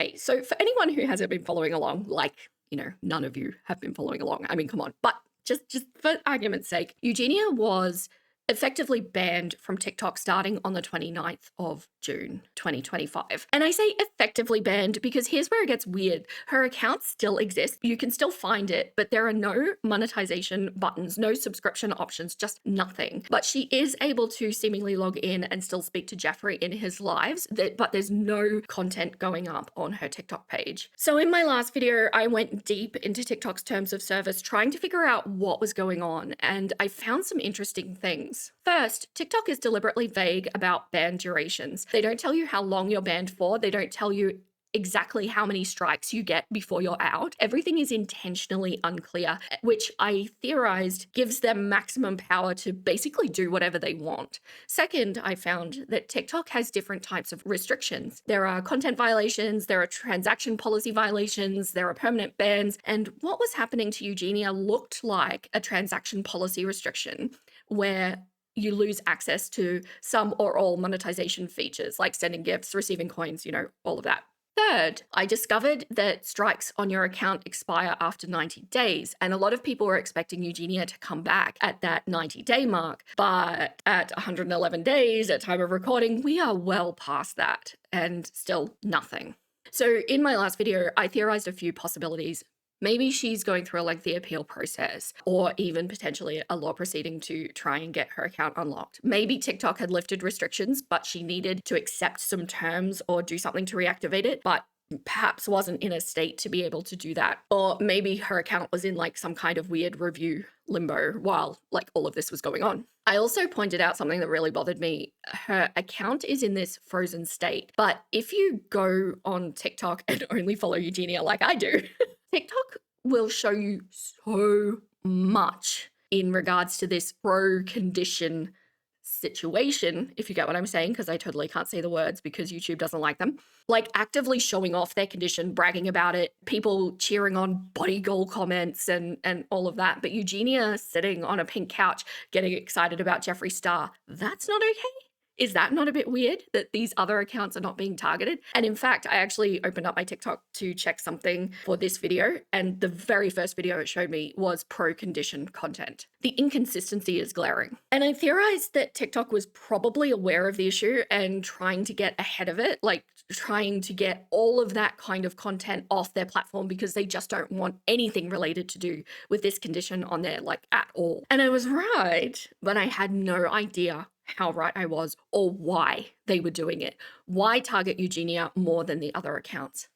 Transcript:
Okay, so for anyone who hasn't been following along, like, none of you have been following along. I mean, come on. But just for argument's sake, Eugenia was effectively banned from TikTok starting on the 29th of June 2025. And I say effectively banned because here's where it gets weird. Her account still exists. You can still find it, but there are no monetization buttons, no subscription options, just nothing. But she is able to seemingly log in and still speak to Jeffrey in his lives, but there's no content going up on her TikTok page. So in my last video, I went deep into TikTok's terms of service, trying to figure out what was going on, and I found some interesting things. First, TikTok is deliberately vague about ban durations. They don't tell you how long you're banned for. They don't tell you exactly how many strikes you get before you're out. Everything is intentionally unclear, which I theorized gives them maximum power to basically do whatever they want. Second, I found that TikTok has different types of restrictions. There are content violations, there are transaction policy violations, there are permanent bans, and what was happening to Eugenia looked like a transaction policy restriction where you lose access to some or all monetization features like sending gifts, receiving coins, all of that. Third, I discovered that strikes on your account expire after 90 days, and a lot of people were expecting Eugenia to come back at that 90-day mark, but at 111 days at time of recording, we are well past that, and still nothing. So in my last video, I theorized a few possibilities. Maybe she's going through a lengthy appeal process, or even potentially a law proceeding to try and get her account unlocked. Maybe TikTok had lifted restrictions, but she needed to accept some terms or do something to reactivate it, but perhaps wasn't in a state to be able to do that. Or maybe her account was in like some kind of weird review limbo while like all of this was going on. I also pointed out something that really bothered me. Her account is in this frozen state, but if you go on TikTok and only follow Eugenia like I do, TikTok will show you so much in regards to this pro-condition situation, if you get what I'm saying, because I totally can't say the words because YouTube doesn't like them. Like actively showing off their condition, bragging about it, people cheering on body goal comments and all of that. But Eugenia sitting on a pink couch getting excited about Jeffree Star, that's not okay. Is that not a bit weird that these other accounts are not being targeted? And in fact, I actually opened up my TikTok to check something for this video, and the very first video it showed me was pro-condition content. The inconsistency is glaring. And I theorized that TikTok was probably aware of the issue and trying to get ahead of it, like trying to get all of that kind of content off their platform because they just don't want anything related to do with this condition on there, like at all. And I was right, but I had no idea how right I was or why they were doing it. Why target Eugenia more than the other accounts?